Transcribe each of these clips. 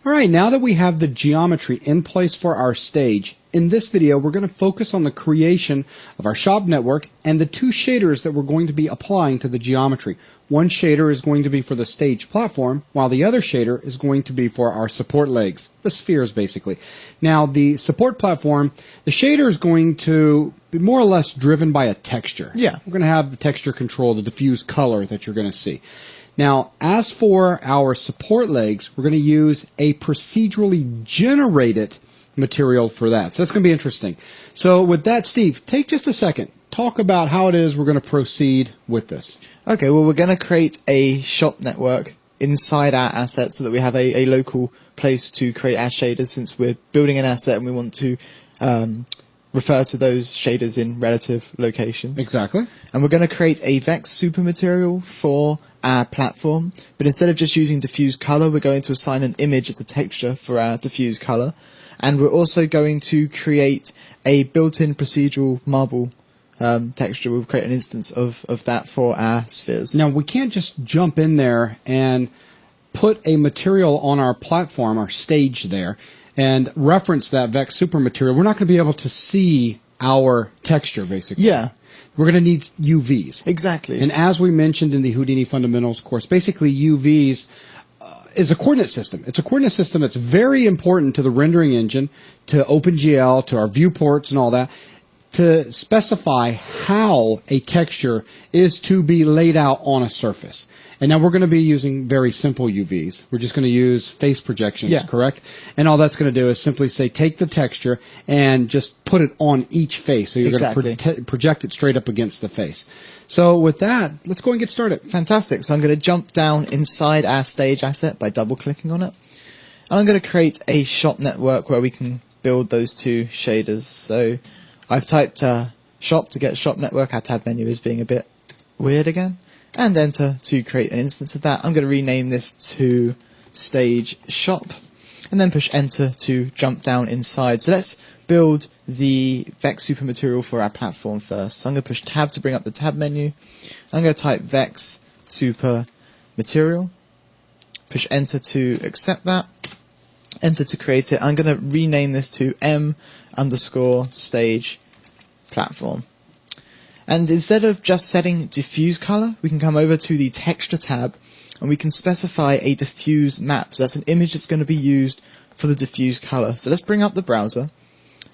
All right, now that we have the geometry in place for our stage, in this video we're going to focus on the creation of our shop network and the two shaders that we're going to be applying to the geometry. One shader is going to be for the stage platform, while the other shader is going to be for our support legs, the spheres basically. Now the support platform, the shader is going to be more or less driven by a texture. Yeah. We're going to have the texture control, the diffuse color that you're going to see. Now, as for our support legs, we're going to use a procedurally generated material for that. So that's going to be interesting. So with that, Steve, take just a second. Talk about how it is we're going to proceed with this. Okay, well, we're going to create a shop network inside our asset so that we have a local place to create our shaders, since we're building an asset and we want to refer to those shaders in relative locations. Exactly. And we're going to create a Vex super material for our platform, but instead of just using diffuse color, we're going to assign an image as a texture for our diffuse color. And we're also going to create a built-in procedural marble texture. We'll create an instance of that for our spheres. Now, we can't just jump in there and put a material on our platform, our stage there, and reference that Vex super material. We're not going to be able to see our texture, basically. Yeah. We're going to need UVs. Exactly. And as we mentioned in the Houdini Fundamentals course, basically UVs is a coordinate system. It's a coordinate system that's very important to the rendering engine, to OpenGL, to our viewports and all that, to specify how a texture is to be laid out on a surface. And now we're going to be using very simple UVs. We're just going to use face projections, correct? And all that's going to do is simply say take the texture and just put it on each face. So you're going to project it straight up against the face. So with that, let's go and get started. Fantastic. So I'm going to jump down inside our stage asset by double-clicking on it. And I'm going to create a shop network where we can build those two shaders. So I've typed shop to get shop network. Our tab menu is being a bit weird again. And enter to create an instance of that. I'm going to rename this to stage shop and then push enter to jump down inside. So let's build the Vex super material for our platform first. So I'm going to push tab to bring up the tab menu. I'm going to type Vex super material, push enter to accept that, enter to create it. I'm going to rename this to m_stage platform. And instead of just setting diffuse color, we can come over to the texture tab and we can specify a diffuse map. So that's an image that's going to be used for the diffuse color. So let's bring up the browser.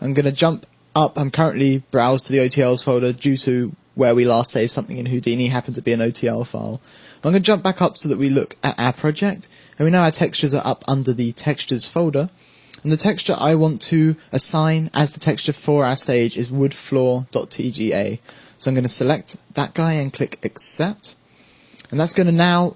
I'm going to jump up. I'm currently browsed to the OTLs folder due to where we last saved something in Houdini happened to be an OTL file. I'm going to jump back up so that we look at our project. And we know our textures are up under the textures folder. And the texture I want to assign as the texture for our stage is woodfloor.tga. So I'm going to select that guy and click accept. And that's going to now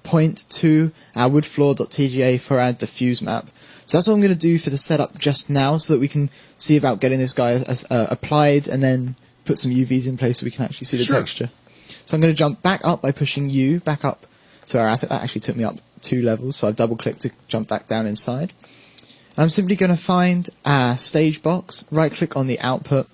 point to our woodfloor.tga for our diffuse map. So that's what I'm going to do for the setup just now so that we can see about getting this guy applied and then put some UVs in place so we can actually see the texture. So I'm going to jump back up by pushing U back up to our asset. That actually took me up 2 levels, so I've double-clicked to jump back down inside. And I'm simply going to find our stage box, right-click on the output,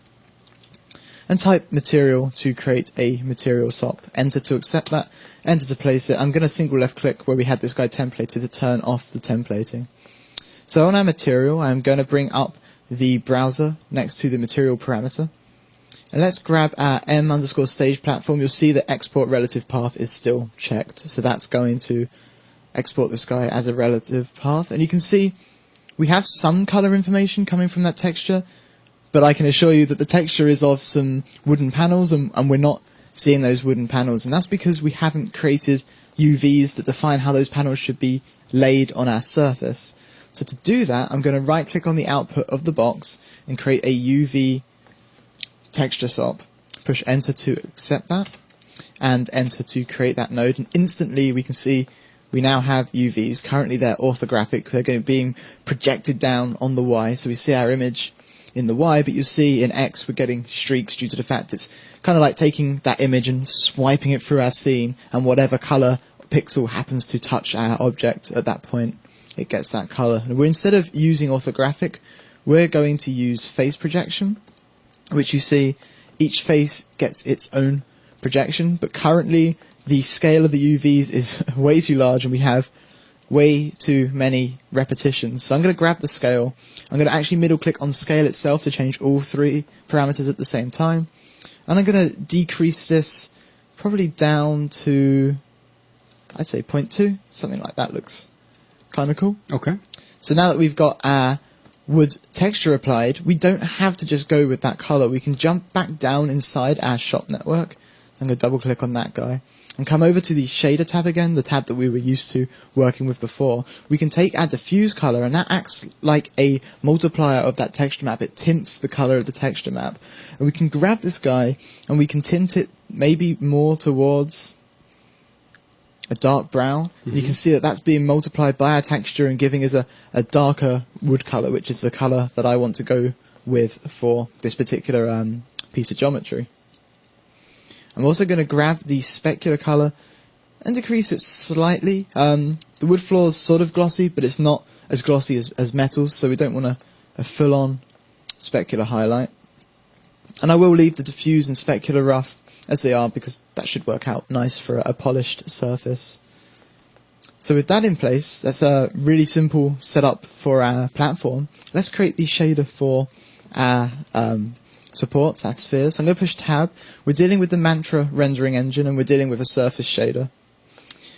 and type material to create a material SOP. Enter to accept that, enter to place it. I'm going to single left click where we had this guy templated to turn off the templating. So on our material, I'm going to bring up the browser next to the material parameter. And let's grab our m_stage platform. You'll see that export relative path is still checked. So that's going to export this guy as a relative path. And you can see we have some color information coming from that texture, but I can assure you that the texture is of some wooden panels, and we're not seeing those wooden panels. And that's because we haven't created UVs that define how those panels should be laid on our surface. So to do that, I'm going to right-click on the output of the box and create a UV texture SOP. Push enter to accept that, and enter to create that node. And instantly we can see we now have UVs. Currently they're orthographic. They're being projected down on the Y. So we see our image in the Y, but you see in X we're getting streaks due to the fact it's kind of like taking that image and swiping it through our scene, and whatever color pixel happens to touch our object at that point, it gets that color. And instead of using orthographic, we're going to use face projection, which you see each face gets its own projection, but currently the scale of the UVs is way too large and we have way too many repetitions. So I'm going to grab the scale. I'm going to actually middle click on scale itself to change all 3 parameters at the same time. And I'm going to decrease this probably down to, I'd say 0.2, something like that looks kind of cool. Okay. So now that we've got our wood texture applied, we don't have to just go with that color. We can jump back down inside our shop network. So I'm going to double click on that guy and come over to the shader tab again, the tab that we were used to working with before. We can take our diffuse color, and that acts like a multiplier of that texture map. It tints the color of the texture map. And we can grab this guy and we can tint it maybe more towards a dark brown. You can see that that's being multiplied by our texture and giving us a darker wood color, which is the color that I want to go with for this particular piece of geometry. I'm also going to grab the specular color and decrease it slightly. The wood floor is sort of glossy, but it's not as glossy as metals, so we don't want a full-on specular highlight. And I will leave the diffuse and specular rough as they are, because that should work out nice for a polished surface. So with that in place, that's a really simple setup for our platform. Let's create the shader for our supports, our spheres. So I'm going to push tab. We're dealing with the Mantra rendering engine, and we're dealing with a surface shader.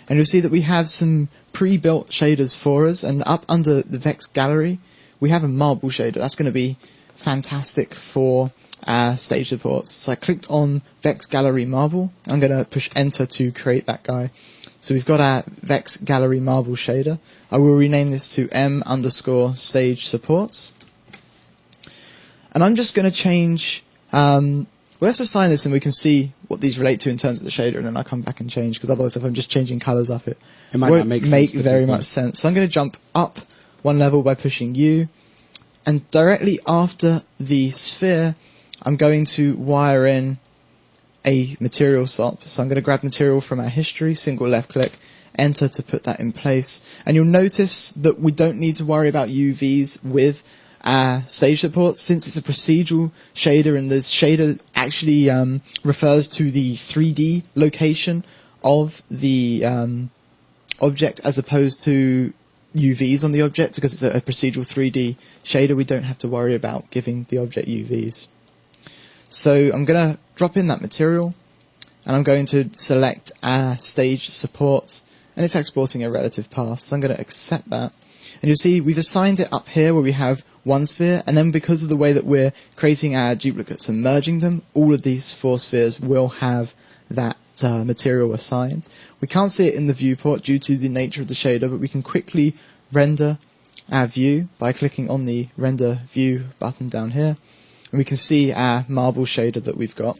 And you'll see that we have some pre-built shaders for us, and up under the Vex gallery, we have a marble shader. That's going to be fantastic for our stage supports. So I clicked on Vex Gallery Marble. I'm going to push enter to create that guy. So we've got our Vex Gallery Marble shader. I will rename this to m_stage supports. And I'm just going to change, let's assign this and we can see what these relate to in terms of the shader, and then I'll come back and change, because otherwise if I'm just changing colors up, it might won't not make very much sense. So I'm going to jump up 1 level by pushing U, and directly after the sphere, I'm going to wire in a material swap. So I'm going to grab material from our history, single left click, enter to put that in place. And you'll notice that we don't need to worry about UVs with our stage supports, since it's a procedural shader, and the shader actually refers to the 3D location of the object as opposed to UVs on the object. Because it's a procedural 3D shader, we don't have to worry about giving the object UVs. So I'm going to drop in that material, and I'm going to select our stage supports, and it's exporting a relative path. So I'm going to accept that. And you'll see we've assigned it up here where we have 1 sphere, and then because of the way that we're creating our duplicates and merging them, all of these 4 spheres will have that material assigned. We can't see it in the viewport due to the nature of the shader, but we can quickly render our view by clicking on the render view button down here. And we can see our marble shader that we've got.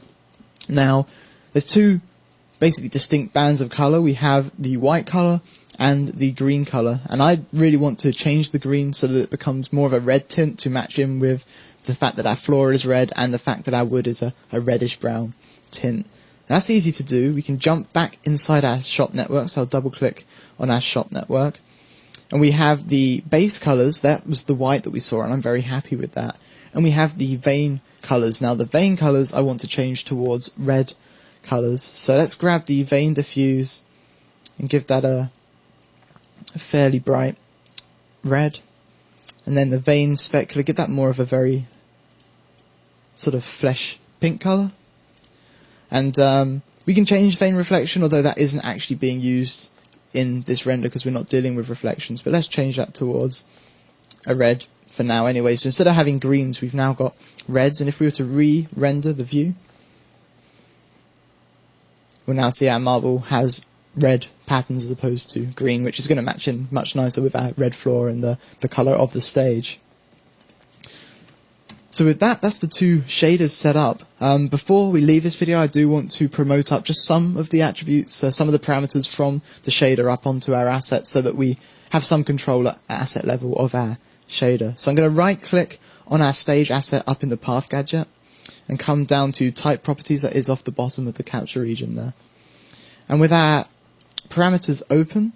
Now, there's 2 basically distinct bands of color. We have the white color and the green color, and I really want to change the green so that it becomes more of a red tint to match in with the fact that our floor is red and the fact that our wood is a reddish brown tint. Now, that's easy to do. We can jump back inside our shop network, so I'll double click on our shop network, and we have the base colors. That was the white that we saw, and I'm very happy with that. And we have the vein colors. Now the vein colors I want to change towards red colors. So let's grab the vein diffuse and give that a fairly bright red. And then the vein specular, give that more of a very sort of flesh pink color. And we can change vein reflection, although that isn't actually being used in this render because we're not dealing with reflections. But let's change that towards a red for now anyway. So instead of having greens, we've now got reds, and if we were to re-render the view, we'll now see our marble has red patterns as opposed to green, which is going to match in much nicer with our red floor and the colour of the stage. So with that, that's the 2 shaders set up. Before we leave this video, I do want to promote up just some of the attributes, some of the parameters from the shader up onto our assets, so that we have some control at asset level of our shader. So I'm going to right click on our stage asset up in the path gadget and come down to type properties, that is off the bottom of the capture region there. And with our parameters open,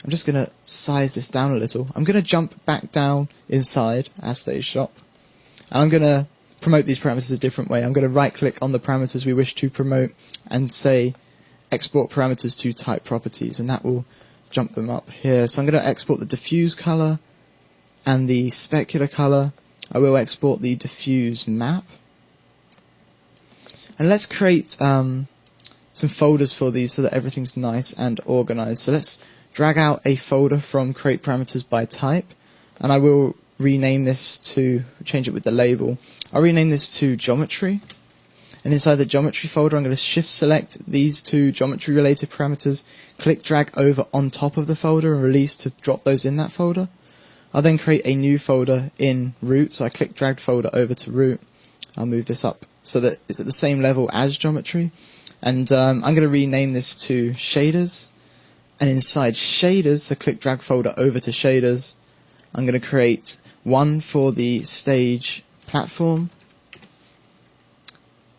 I'm just going to size this down a little. I'm going to jump back down inside our stage shop, and I'm going to promote these parameters a different way. I'm going to right click on the parameters we wish to promote and say export parameters to type properties, and that will jump them up here. So I'm going to export the diffuse color and the specular color. I will export the diffuse map. And let's create some folders for these so that everything's nice and organized. So let's drag out a folder from create parameters by type, and I will rename this to, change it with the label. I'll rename this to geometry, and inside the geometry folder I'm going to shift select these two geometry related parameters, click drag over on top of the folder and release to drop those in that folder. I'll then create a new folder in root, so I click drag folder over to root. I'll move this up so that it's at the same level as geometry, and I'm going to rename this to shaders, and inside shaders, so click drag folder over to shaders, I'm going to create one for the stage platform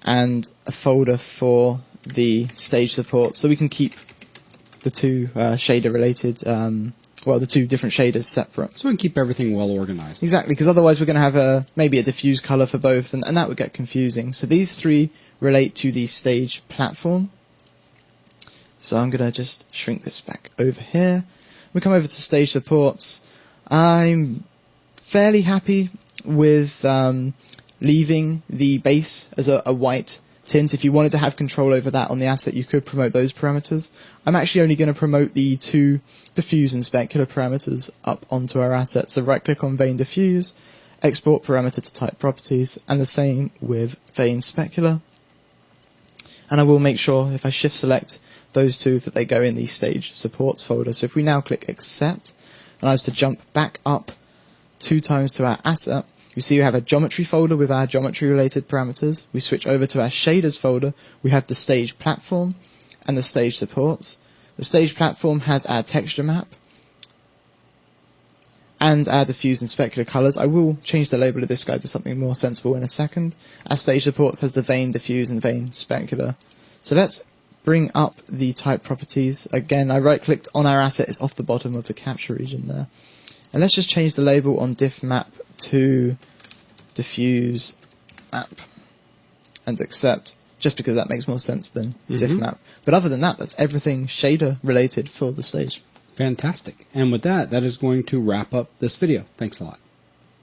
and a folder for the stage support, so we can keep the two shader related the two different shaders separate. So we can keep everything well organized. Exactly, because otherwise we're going to have maybe a diffuse color for both, and that would get confusing. So these three relate to the stage platform. So I'm going to just shrink this back over here. We come over to stage supports. I'm fairly happy with leaving the base as a white tint. If you wanted to have control over that on the asset, you could promote those parameters. I'm actually only going to promote the two diffuse and specular parameters up onto our asset. So right click on vein diffuse, export parameter to type properties, and the same with vein specular. And I will make sure if I shift select those two that they go in the stage supports folder. So if we now click accept, and I was to jump back up 2 times to our asset, you see we have a geometry folder with our geometry related parameters. We switch over to our shaders folder. We have the stage platform and the stage supports. The stage platform has our texture map and our diffuse and specular colors. I will change the label of this guy to something more sensible in a second. Our stage supports has the vein diffuse and vein specular. So let's bring up the type properties. Again, I right clicked on our asset. It's off the bottom of the capture region there. And let's just change the label on diff map to diffuse map and accept, just because that makes more sense than diff map. But other than that, that's everything shader related for the stage. Fantastic. And with that, that is going to wrap up this video. Thanks a lot.